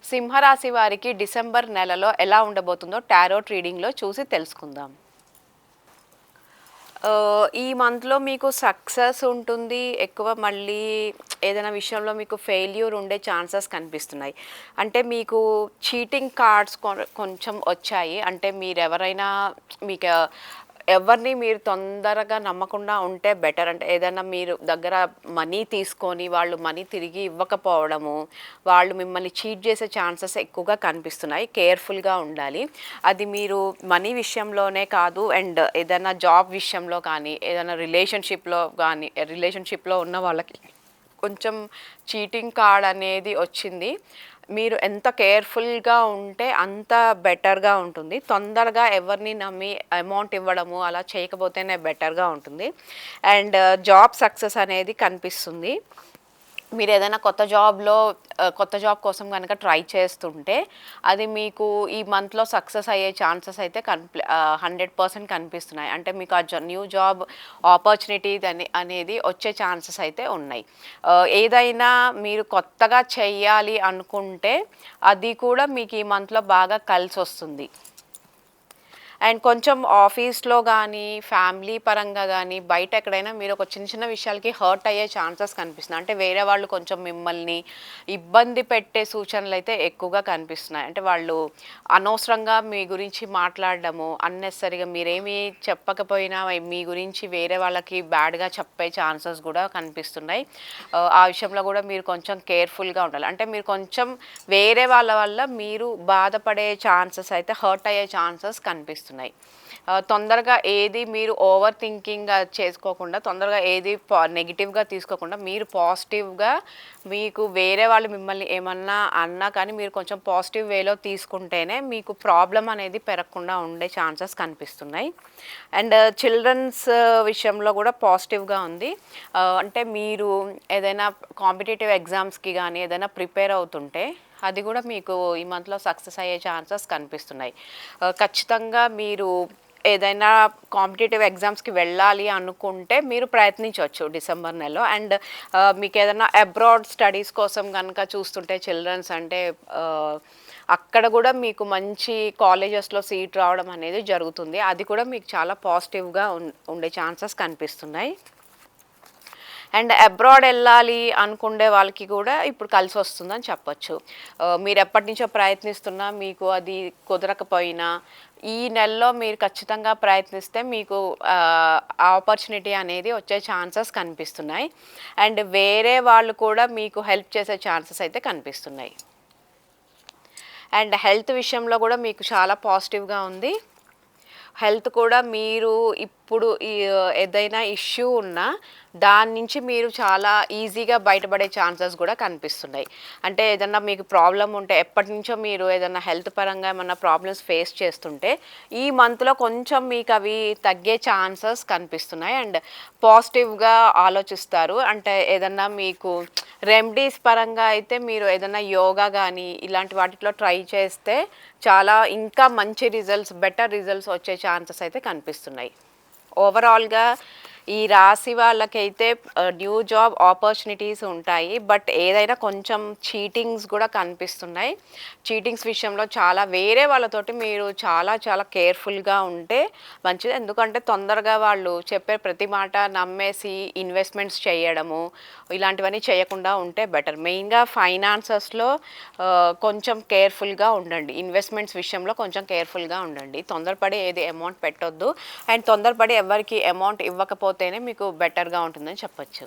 సింహరాశి వారికి డిసెంబర్ నెలలో ఎలా ఉండబోతుందో టారోట్ రీడింగ్లో చూసి తెలుసుకుందాం. ఈ మంత్లో మీకు సక్సెస్ ఉంటుంది. ఎక్కువ మళ్ళీ ఏదైనా విషయంలో మీకు ఫెయిల్యూర్ ఉండే ఛాన్సెస్ కనిపిస్తున్నాయి. అంటే మీకు చీటింగ్ కార్డ్స్ కొంచెం వచ్చాయి. అంటే మీరెవరైనా మీకు ఎవరిని మీరు తొందరగా నమ్మకుండా ఉంటే బెటర్. అంటే ఏదైనా మీరు దగ్గర మనీ తీసుకొని వాళ్ళు మనీ తిరిగి ఇవ్వకపోవడము, వాళ్ళు మిమ్మల్ని చీట్ చేసే ఛాన్సెస్ ఎక్కువగా కనిపిస్తున్నాయి. కేర్ఫుల్గా ఉండాలి. అది మీరు మనీ విషయంలోనే కాదు, అండ్ ఏదైనా జాబ్ విషయంలో కానీ, ఏదైనా రిలేషన్షిప్లో ఉన్న వాళ్ళకి కొంచెం చీటింగ్ కార్డ్ అనేది వచ్చింది. మీరు ఎంత కేర్ఫుల్గా ఉంటే అంత బెటర్గా ఉంటుంది. తొందరగా ఎవరిని నమ్మి అమౌంట్ ఇవ్వడము అలా చేయకపోతేనే బెటర్గా ఉంటుంది. అండ్ జాబ్ సక్సెస్ అనేది కనిపిస్తుంది. మీరు ఏదైనా కొత్త జాబ్ కోసం కనుక ట్రై చేస్తుంటే అది మీకు ఈ మంత్లో సక్సెస్ అయ్యే ఛాన్సెస్ అయితే 100% కనిపిస్తున్నాయి. అంటే మీకు ఆ న్యూ జాబ్ ఆపర్చునిటీ అనేది వచ్చే ఛాన్సెస్ అయితే ఉన్నాయి. ఏదైనా మీరు కొత్తగా చెయ్యాలి అనుకుంటే అది కూడా మీకు ఈ మంత్లో బాగా కలిసి వస్తుంది. అండ్ కొంచెం ఆఫీస్లో కానీ, ఫ్యామిలీ పరంగా కానీ, బయట ఎక్కడైనా మీరు ఒక చిన్న చిన్న విషయాలకి హర్ట్ అయ్యే ఛాన్సెస్ కనిపిస్తున్నాయి. అంటే వేరే వాళ్ళు కొంచెం మిమ్మల్ని ఇబ్బంది పెట్టే సూచనలు అయితే ఎక్కువగా కనిపిస్తున్నాయి. అంటే వాళ్ళు అనవసరంగా మీ గురించి మాట్లాడడము, అన్నెసరిగా మీరేమీ చెప్పకపోయినా మీ గురించి వేరే వాళ్ళకి బ్యాడ్గా చెప్పే ఛాన్సెస్ కూడా కనిపిస్తున్నాయి. ఆ విషయంలో కూడా మీరు కొంచెం కేర్ఫుల్గా ఉండాలి. అంటే మీరు కొంచెం వేరే వాళ్ళ వల్ల మీరు బాధపడే ఛాన్సెస్ అయితే, హర్ట్ అయ్యే ఛాన్సెస్ కనిపిస్తున్నాయి. తొందరగా ఏది మీరు ఓవర్ థింకింగ్ చేసుకోకుండా, తొందరగా ఏది నెగిటివ్గా తీసుకోకుండా, మీరు పాజిటివ్గా, మీకు వేరే వాళ్ళు మిమ్మల్ని ఏమన్నా అన్నా కానీ మీరు కొంచెం పాజిటివ్ వేలో తీసుకుంటేనే మీకు ప్రాబ్లం అనేది పెరగకుండా ఉండే ఛాన్సెస్ కనిపిస్తున్నాయి. అండ్ చిల్డ్రన్స్ విషయంలో కూడా పాజిటివ్గా ఉంది. అంటే మీరు ఏదైనా కాంపిటేటివ్ ఎగ్జామ్స్కి కానీ ఏదైనా ప్రిపేర్ అవుతుంటే అది కూడా మీకు ఈ మంత్లో సక్సెస్ అయ్యే ఛాన్సెస్ కనిపిస్తున్నాయి. ఖచ్చితంగా మీరు ఏదైనా కాంపిటేటివ్ ఎగ్జామ్స్కి వెళ్ళాలి అనుకుంటే మీరు ప్రయత్నించవచ్చు డిసెంబర్ నెలలో. అండ్ మీకు ఏదైనా అబ్రాడ్ స్టడీస్ కోసం కనుక చూస్తుంటే చిల్డ్రన్స్ అంటే అక్కడ కూడా మీకు మంచి కాలేజెస్లో సీట్ రావడం అనేది జరుగుతుంది. అది కూడా మీకు చాలా పాజిటివ్గా ఉండే ఛాన్సెస్ కనిపిస్తున్నాయి. అండ్ అబ్రాడ్ వెళ్ళాలి అనుకునే వాళ్ళకి కూడా ఇప్పుడు కలిసి వస్తుందని చెప్పొచ్చు. మీరు ఎప్పటి నుంచో ప్రయత్నిస్తున్నా మీకు అది కుదరకపోయినా ఈ నెలలో మీరు ఖచ్చితంగా ప్రయత్నిస్తే మీకు ఆపర్చునిటీ అనేది వచ్చే ఛాన్సెస్ కనిపిస్తున్నాయి. అండ్ వేరే వాళ్ళు కూడా మీకు హెల్ప్ చేసే ఛాన్సెస్ అయితే కనిపిస్తున్నాయి. అండ్ హెల్త్ విషయంలో కూడా మీకు చాలా పాజిటివ్గా ఉంది. హెల్త్ కూడా మీరు ఇప్పుడు ఏదైనా ఇష్యూ ఉన్నా దాని నుంచి మీరు చాలా ఈజీగా బయటపడే ఛాన్సెస్ కూడా కనిపిస్తున్నాయి. అంటే ఏదన్నా మీకు ప్రాబ్లం ఉంటే, ఎప్పటి నుంచో మీరు ఏదన్నా హెల్త్ పరంగా ఏమన్నా ప్రాబ్లమ్స్ ఫేస్ చేస్తుంటే ఈ మంత్లో కొంచెం మీకు అవి తగ్గే ఛాన్సెస్ కనిపిస్తున్నాయి. అండ్ పాజిటివ్గా ఆలోచిస్తారు. అంటే ఏదన్నా మీకు రెమెడీస్ పరంగా అయితే మీరు ఏదైనా యోగా కానీ ఇలాంటి వాటిలో ట్రై చేస్తే చాలా ఇంకా మంచి బెటర్ రిజల్ట్స్ వచ్చే ఛాన్సెస్ అయితే కనిపిస్తున్నాయి. ఓవరాల్గా ఈ రాశి వాళ్ళకైతే న్యూ జాబ్ ఆపర్చునిటీస్ ఉంటాయి. బట్ ఏదైనా కొంచెం చీటింగ్స్ కూడా కనిపిస్తున్నాయి. చీటింగ్స్ విషయంలో చాలా వేరే వాళ్ళతోటి మీరు చాలా చాలా కేర్ఫుల్గా ఉంటే మంచిది. ఎందుకంటే తొందరగా వాళ్ళు చెప్పే ప్రతి మాట నమ్మేసి ఇన్వెస్ట్మెంట్స్ చేయడము ఇలాంటివన్నీ చేయకుండా ఉంటే బెటర్. మెయిన్గా ఫైనాన్సెస్లో కొంచెం కేర్ఫుల్గా ఉండండి. ఇన్వెస్ట్మెంట్స్ విషయంలో కొంచెం కేర్ఫుల్గా ఉండండి. తొందరపడి ఏది అమౌంట్ పెట్టొద్దు. అండ్ తొందరపడి ఎవరికి అమౌంట్ ఇవ్వకపోతేనే మీకు బెటర్గా ఉంటుందని చెప్పొచ్చు.